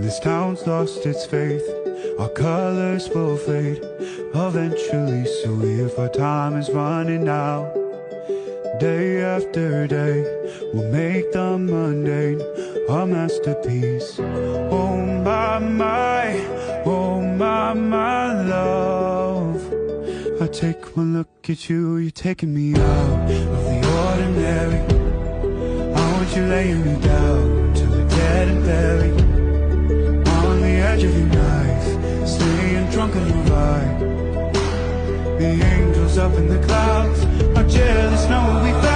This town's lost its faith, our colors will fade eventually, so if our time is running out, day after day, we'll make the mundane a masterpiece. Oh my love, I take one look at you, you're taking me out of the ordinary. I want you laying me down till we're dead and buried on the edge of your knife, staying drunk on your ride. The angels up in the clouds are jealous, know what we felt.